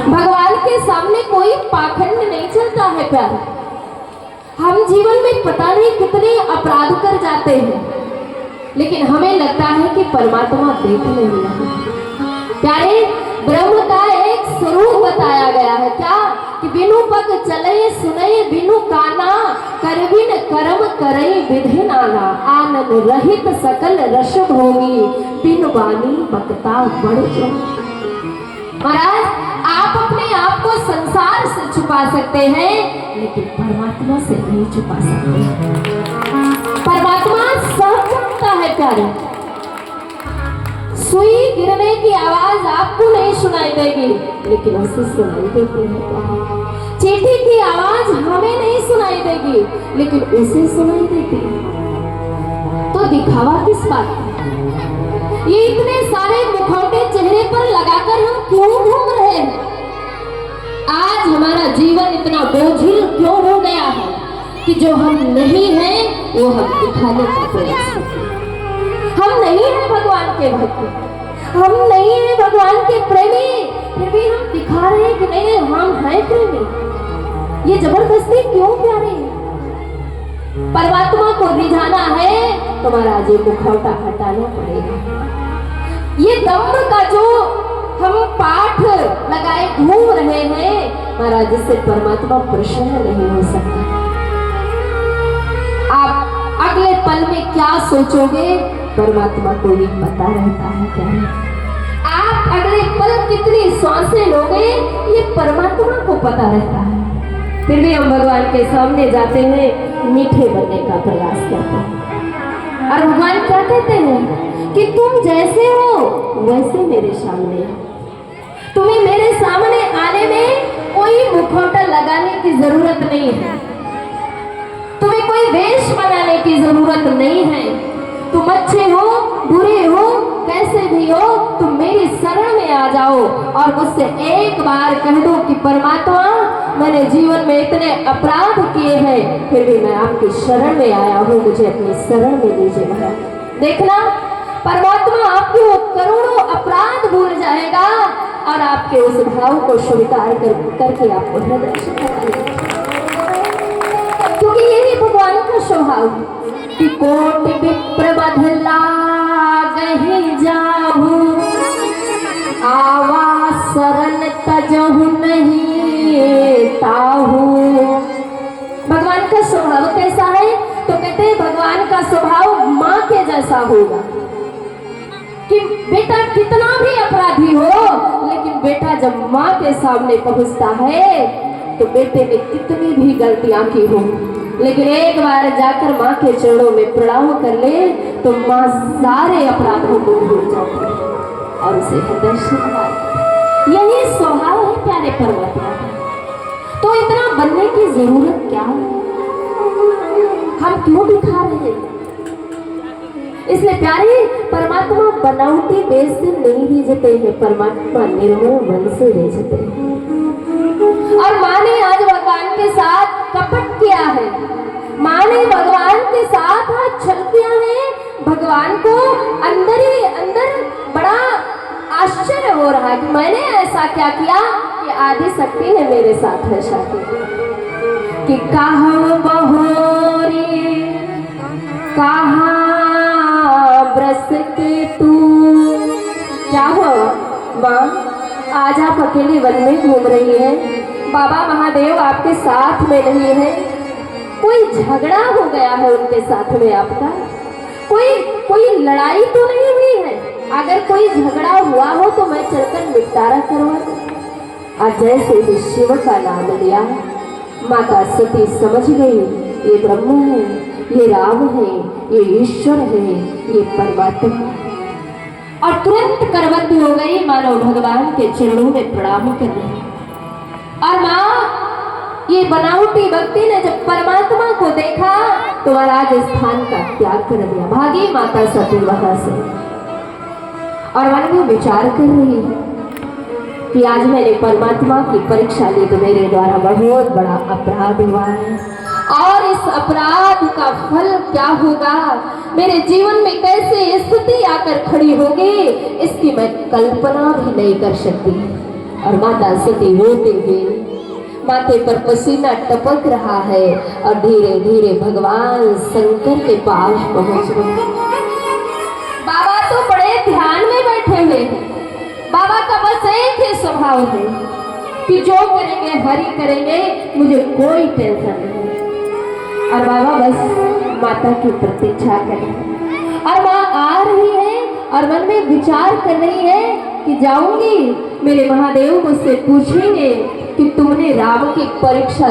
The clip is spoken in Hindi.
भगवान के सामने कोई पाखंड नहीं चलता है प्यार। हम जीवन में पता नहीं कितने अपराध कर जाते हैं, लेकिन हमें लगता है कि परमात्मा देख नहीं रहा। प्यारे, ब्रह्म का एक स्वरूप बताया गया है क्या कि बिनु पग चले सुने बिनु काना, कर बिन कर्म करे विधि नाना, आनंद रहित सकल रस भोगी, बिन वाणी बकता बड़ जो। महाराज, आप अपने आप को संसार से छुपा सकते हैं, लेकिन परमात्मा से नहीं छुपा सकते। परमात्मा सब जानता है प्यारे। सुई गिरने की आवाज आपको नहीं सुनाई देगी, लेकिन उसे सुनाई देती है। चींटी की आवाज हमें नहीं सुनाई देगी, लेकिन उसे सुनाई देती है। तो दिखावा किस बात का? ये इतने सारे मुखौटे चेहरे पर लगाकर हम क्यों घूम रहे हैं? आज हमारा जीवन इतना बोझिल क्यों हो गया है कि जो हम नहीं हैं वो हम दिखाने का प्रयास करते हैं। हम नहीं हैं भगवान के भक्त, हम नहीं हैं भगवान के प्रेमी, फिर भी हम दिखा रहे हैं कि नहीं हम हैं प्रेमी। ये जबरदस्ती क्यों प्यारे? परमात्मा को रिझाना है तो महाराज ये मुखौटा हटाना पड़ेगा। ये दम्भ का जो हम पाठ लगाए घूम रहे हैं महाराज, इससे परमात्मा प्रसन्न नहीं हो सकता। आप अगले पल में क्या सोचोगे परमात्मा को ये पता रहता है क्या? आप अगले पल कितनी सांसें लोगे ये परमात्मा को पता रहता है। फिर भी हम भगवान के सामने जाते हैं, मीठे बनने का प्रयास करते हैं, और भगवान क्या कहते हैं कि तुम जैसे हो वैसे मेरे सामने। तुम्हें मेरे सामने आने में कोई मुखौटा लगाने की जरूरत नहीं है, तुम्हें कोई वेश बनाने की जरूरत नहीं है। तुम अच्छे हो, बुरे हो, कैसे भी हो, तुम मेरी शरण में आ जाओ और मुझसे एक बार कह दो कि परमात्मा मैंने जीवन में इतने अपराध किए हैं, फिर भी मैं आपकी शरण में आया हूँ, मुझे अपनी शरण में लीजिए महाराज। देखना, परमात्मा आपके वो करोड़ों अपराध भूल जाएगा और आपके उस भाव को स्वीकार करके आपको हृदय से लगाएगा। क्योंकि यही भगवान का स्वभाव है कि कोटि विप्र बधला गही जाहू, आवा शरण तजहु नहीं ताहू। भगवान का स्वभाव कैसा है? तो कहते हैं भगवान का स्वभाव माँ के जैसा होगा कि बेटा कितना भी अपराधी हो, लेकिन बेटा जब माँ के सामने पहुंचता है तो बेटे ने कितनी भी गलतियां की हो, लेकिन एक बार जाकर माँ के चरणों में प्रणाम कर ले तो माँ सारे अपराधों को भूल जाती है और उसे हृदय से लगाती। यही स्वभाव है प्यारे परमात्मा। तो इतना बनने की जरूरत क्या है? हम क्यों दिखा रहे हैं? इसलिए प्यारे, परमात्मा बनावटी बेस से नहीं रिझते हैं, परमात्मा निर्मल मन से रिझते हैं। और माँ ने आज भगवान के साथ कपट किया है, माँ ने भगवान के साथ आज छल किया है। भगवान को अंदर ही अंदर बड़ा आश्चर्य हो रहा है कि मैंने ऐसा क्या किया कि आदि शक्ति ने मेरे साथ ऐसा किया कि कहाँ बहोरी कहाँ ब्रस के तू। क्या हुआ माँ, आज आप अकेले वन में घूम रही हैं, बाबा महादेव आपके साथ में नहीं है, कोई झगड़ा हो गया है उनके साथ में आपका? कोई लड़ाई तो नहीं हुई है? अगर कोई झगड़ा हुआ हो तो मैं चलकर निपटारा करवा दूं। आज जैसे ही शिव का नाम लिया, माता सती समझ गई ये ब्रह्म है, ये राम है, ये ईश्वर है, ये परमात्मा है, और तुरंत करवती हो गई मानो भगवान के चरणों में प्रणाम कर रही। और माँ, ये बनावटी भक्ति ने जब परमात्मा को देखा तो महाराज स्थान का त्याग कर दिया, भागी माता सती वहां से, और मन में विचार कर रही है कि आज मैंने परमात्मा की परीक्षा ली तो मेरे द्वारा बहुत बड़ा अपराध हुआ है, और इस अपराध का फल क्या होगा, मेरे जीवन में कैसे स्थिति आकर खड़ी होगी, इसकी मैं कल्पना भी नहीं कर सकती। और माता सती रोते हुए माथे पर पसीना टपक रहा है और धीरे धीरे भगवान शंकर के पास पहुंच रहे हैं। बाबा तो बड़े ध्यान में बैठे हुए हैं। बाबा का बस एक ही स्वभाव है कि जो करेंगे हरि करेंगे, मुझे कोई टेंशन नहीं। और बाबा बस माता की प्रतीक्षा कर रहे हैं और माँ आ रही है और मन में विचार कर रही है कि जाऊंगी, मेरे महादेव मुझसे पूछेंगे कि तुमने राम की परीक्षा